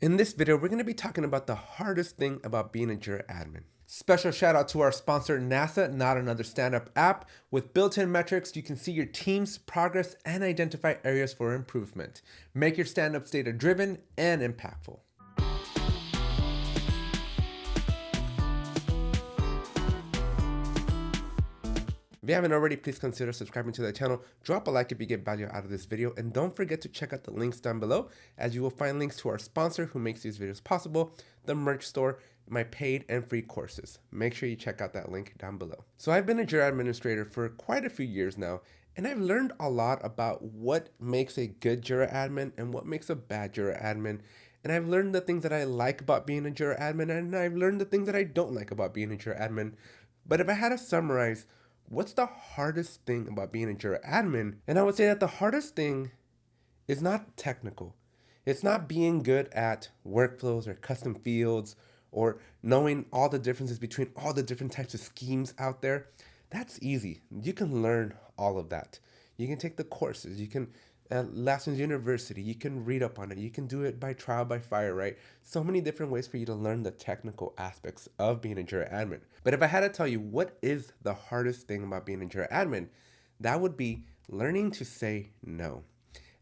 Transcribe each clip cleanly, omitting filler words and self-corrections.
In this video, we're going to be talking about the hardest thing about being a Jira admin. Special shout out to our sponsor, NASA, Not Another Stand-Up app. With built-in metrics, you can see your team's progress and identify areas for improvement. Make your stand-ups data-driven and impactful. If you haven't already, please consider subscribing to the channel. Drop a like if you get value out of this video, and don't forget to check out the links down below, as you will find links to our sponsor who makes these videos possible, the merch store, my paid and free courses. Make sure you check out that link down below. So I've been a Jira administrator for quite a few years now, and I've learned a lot about what makes a good Jira admin and what makes a bad Jira admin. And I've learned the things that I like about being a Jira admin, and I've learned the things that I don't like about being a Jira admin. But if I had to summarize, what's the hardest thing about being a Jira admin? And I would say that the hardest thing is not technical. It's not being good at workflows or custom fields or knowing all the differences between all the different types of schemes out there. That's easy. You can learn all of that. You can take the courses. You can Lessons University. You can read up on it. You can do it by trial by fire, right? So many different ways for you to learn the technical aspects of being a Jira admin. But if I had to tell you what is the hardest thing about being a Jira admin, that would be learning to say no.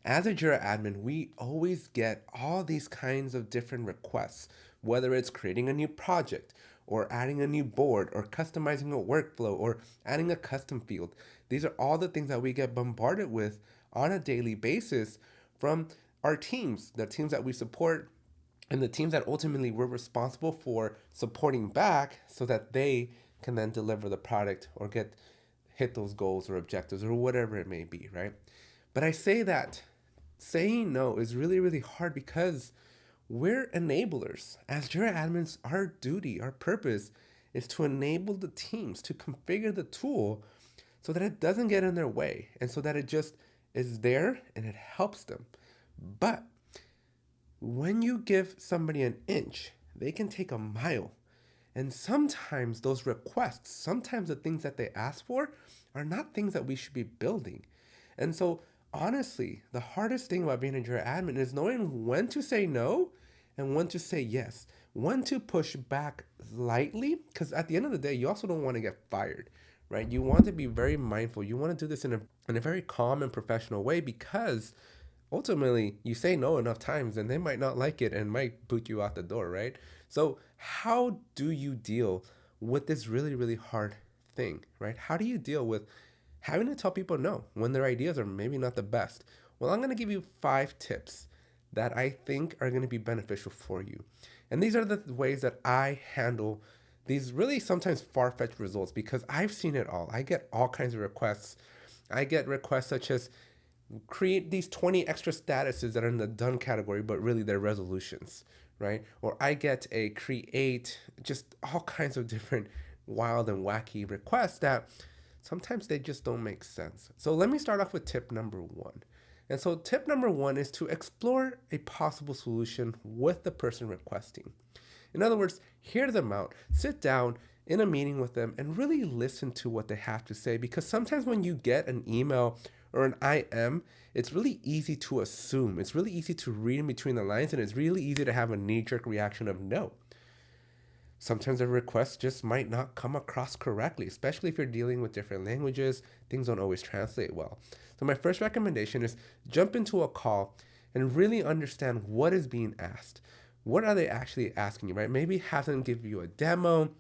As a Jira admin, we always get all these kinds of different requests, whether it's creating a new project or adding a new board or customizing a workflow or adding a custom field. These are all the things that we get bombarded with on a daily basis from our teams, the teams that we support and the teams that ultimately we're responsible for supporting back so that they can then deliver the product or hit those goals or objectives or whatever it may be, right? But I say that saying no is really, really hard because we're enablers. As Jira admins, our duty, our purpose is to enable the teams to configure the tool so that it doesn't get in their way and so that it just is there and it helps them. But when you give somebody an inch, they can take a mile. And sometimes those requests, sometimes the things that they ask for are not things that we should be building. And so honestly, the hardest thing about being a Jira admin is knowing when to say no and when to say yes, when to push back lightly, because at the end of the day, you also don't want to get fired, right? You want to be very mindful. You want to do this in a very calm and professional way, because ultimately you say no enough times and they might not like it and might boot you out the door, right? So how do you deal with this really, really hard thing, right? How do you deal with having to tell people no when their ideas are maybe not the best? Well, I'm going to give you 5 tips that I think are going to be beneficial for you. And these are the ways that I handle these really sometimes far-fetched results, because I've seen it all. I get all kinds of requests. I get requests such as create these 20 extra statuses that are in the done category, but really they're resolutions, right? Or I get a create, just all kinds of different wild and wacky requests that sometimes they just don't make sense. So let me start off with tip number 1. And so tip number 1 is to explore a possible solution with the person requesting. In other words, hear them out, sit down in a meeting with them and really listen to what they have to say, because sometimes when you get an email or an IM, it's really easy to assume. It's really easy to read in between the lines, and it's really easy to have a knee-jerk reaction of no. Sometimes a request just might not come across correctly, especially if you're dealing with different languages. Things don't always translate well. So my first recommendation is jump into a call and really understand what is being asked. What are they actually asking you, right? Maybe have them give you a demo,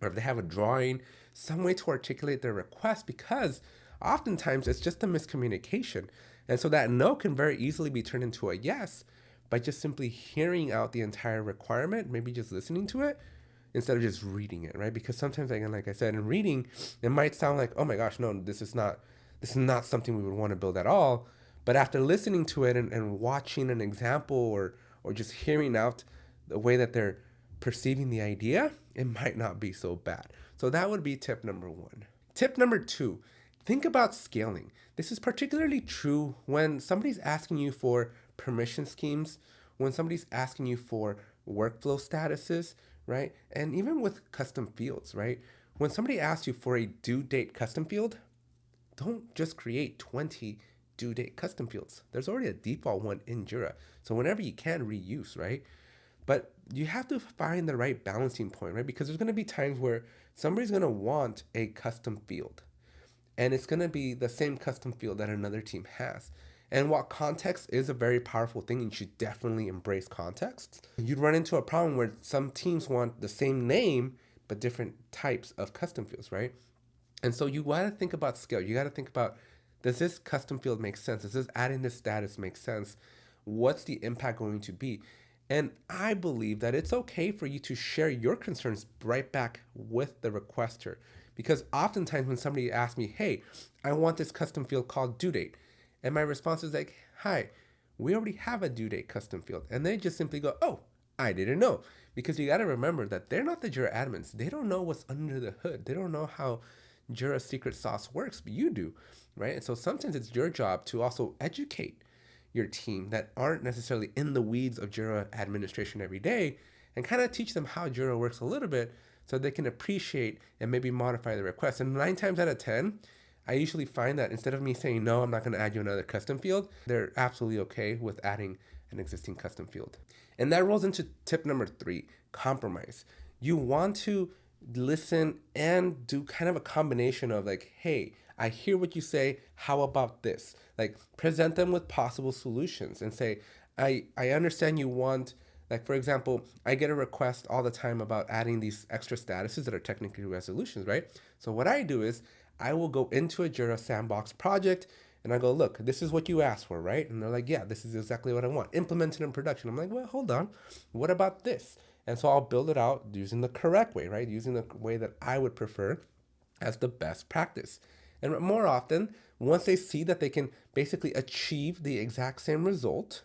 or if they have a drawing, some way to articulate their request, because oftentimes it's just a miscommunication. And so that no can very easily be turned into a yes by just simply hearing out the entire requirement, maybe just listening to it instead of just reading it, right? Because sometimes, again, like I said, in reading, it might sound like, oh my gosh, no, this is not something we would want to build at all. But after listening to it and watching an example or just hearing out the way that they're perceiving the idea, it might not be so bad. So that would be tip number 1. Tip number 2, think about scaling. This is particularly true when somebody's asking you for permission schemes, when somebody's asking you for workflow statuses, right? And even with custom fields, right? When somebody asks you for a due date custom field, don't just create 20 due date custom fields. There's already a default one in Jira. So whenever you can, reuse, right? But you have to find the right balancing point, right? Because there's going to be times where somebody's going to want a custom field, and it's going to be the same custom field that another team has. And while context is a very powerful thing, and you should definitely embrace context, you'd run into a problem where some teams want the same name but different types of custom fields, right? And so you got to think about scale. You got to think about, does this custom field make sense? Does this adding this status make sense? What's the impact going to be? And I believe that it's okay for you to share your concerns right back with the requester. Because oftentimes when somebody asks me, hey, I want this custom field called due date. And my response is like, hi, we already have a due date custom field. And they just simply go, oh, I didn't know. Because you got to remember that they're not the Jira admins. They don't know what's under the hood. They don't know how Jira's secret sauce works, but you do, right? And so sometimes it's your job to also educate your team that aren't necessarily in the weeds of Jira administration every day, and kind of teach them how Jira works a little bit so they can appreciate and maybe modify the request. And 9 times out of 10, I usually find that instead of me saying, no, I'm not going to add you another custom field, they're absolutely okay with adding an existing custom field. And that rolls into tip number 3, compromise. You want to listen and do kind of a combination of like, hey, I hear what you say. How about this? Like, present them with possible solutions and say, I understand you want, like, for example, I get a request all the time about adding these extra statuses that are technically resolutions, right? So what I do is I will go into a Jira Sandbox project and I go, look, this is what you asked for, right? And they're like, yeah, this is exactly what I want. Implement it in production. I'm like, well, hold on. What about this? And so I'll build it out using the correct way, right? Using the way that I would prefer as the best practice. And more often, once they see that they can basically achieve the exact same result,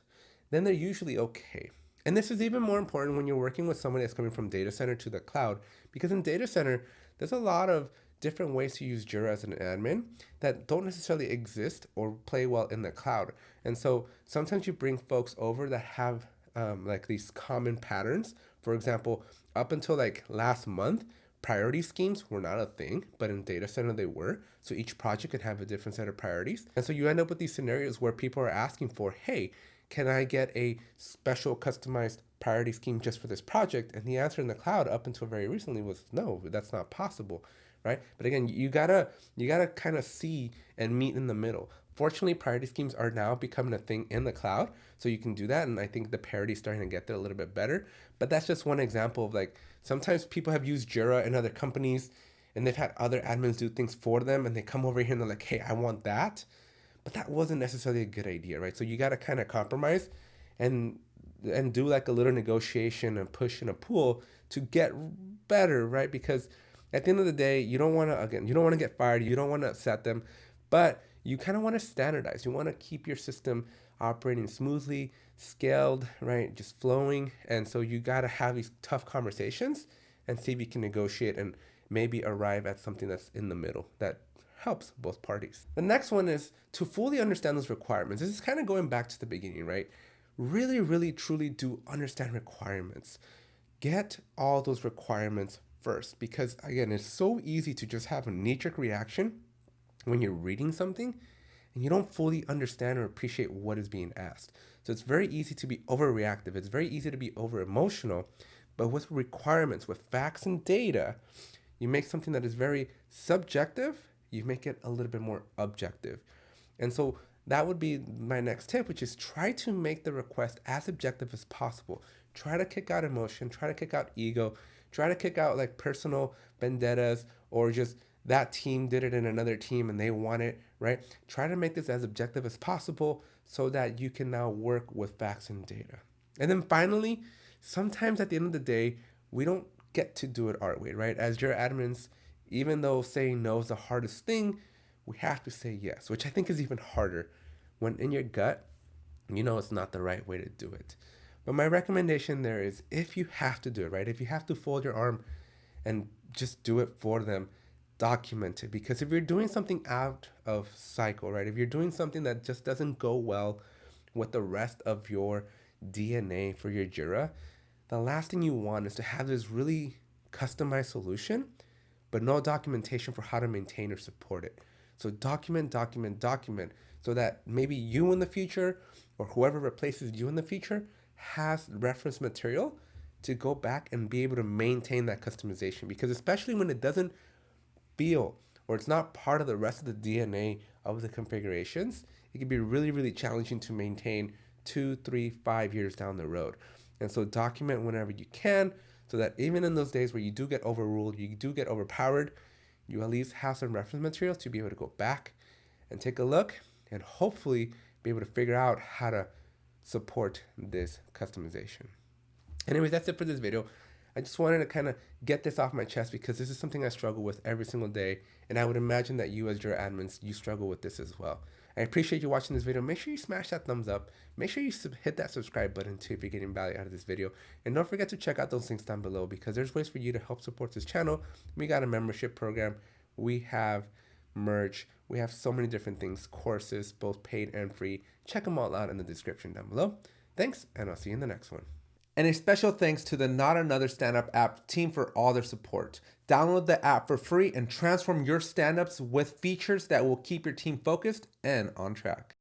then they're usually okay. And this is even more important when you're working with somebody that's coming from data center to the cloud, because in data center, there's a lot of different ways to use Jira as an admin that don't necessarily exist or play well in the cloud. And so sometimes you bring folks over that have like these common patterns. For example, up until like last month, priority schemes were not a thing, but in data center they were. So each project could have a different set of priorities. And so you end up with these scenarios where people are asking for, hey, can I get a special customized priority scheme just for this project? And the answer in the cloud up until very recently was no, that's not possible, right? But again, you gotta kind of see and meet in the middle. Fortunately, priority schemes are now becoming a thing in the cloud, so you can do that, and I think the parity is starting to get there a little bit better. But that's just one example of like, sometimes people have used Jira in other companies, and they've had other admins do things for them, and they come over here and they're like, hey, I want that. But that wasn't necessarily a good idea, right? So you got to kind of compromise and do like a little negotiation and push and a pull to get better, right? Because at the end of the day, you don't want to get fired, you don't want to upset them, but you kind of want to standardize. You want to keep your system operating smoothly, scaled, right? Just flowing. And so you got to have these tough conversations and see if you can negotiate and maybe arrive at something that's in the middle that helps both parties. The next one is to fully understand those requirements. This is kind of going back to the beginning, right? Really, really, truly do understand requirements. Get all those requirements first, because again, it's so easy to just have a knee-jerk reaction when you're reading something and you don't fully understand or appreciate what is being asked. So it's very easy to be overreactive. It's very easy to be over emotional. But with requirements, with facts and data, you make something that is very subjective, you make it a little bit more objective. And so that would be my next tip, which is try to make the request as objective as possible. Try to kick out emotion, try to kick out ego, try to kick out like personal vendettas or just that team did it in another team and they want it, right? Try to make this as objective as possible so that you can now work with facts and data. And then finally, sometimes at the end of the day, we don't get to do it our way, right? As Jira admins, even though saying no is the hardest thing, we have to say yes, which I think is even harder when in your gut, you know it's not the right way to do it. But my recommendation there is if you have to do it, right? If you have to fold your arm and just do it for them, document it. Because if you're doing something out of cycle, right? If you're doing something that just doesn't go well with the rest of your DNA for your Jira, the last thing you want is to have this really customized solution, but no documentation for how to maintain or support it. So document, document, document, so that maybe you in the future or whoever replaces you in the future has reference material to go back and be able to maintain that customization, because especially when it doesn't feel or it's not part of the rest of the DNA of the configurations, it can be really, really challenging to maintain 2, 3, 5 years down the road. And so document whenever you can, so that even in those days where you do get overruled, you do get overpowered, you at least have some reference material to be able to go back and take a look and hopefully be able to figure out how to support this customization. Anyways, that's it for this video. I just wanted to kind of get this off my chest because this is something I struggle with every single day, and I would imagine that you as Jira admins, you struggle with this as well. I appreciate you watching this video. Make sure you smash that thumbs up. Make sure you hit that subscribe button too if you're getting value out of this video. And don't forget to check out those links down below because there's ways for you to help support this channel. We got a membership program. We have merch. We have so many different things, courses, both paid and free. Check them all out in the description down below. Thanks, and I'll see you in the next one. And a special thanks to the Not Another Stand-Up app team for all their support. Download the app for free and transform your stand-ups with features that will keep your team focused and on track.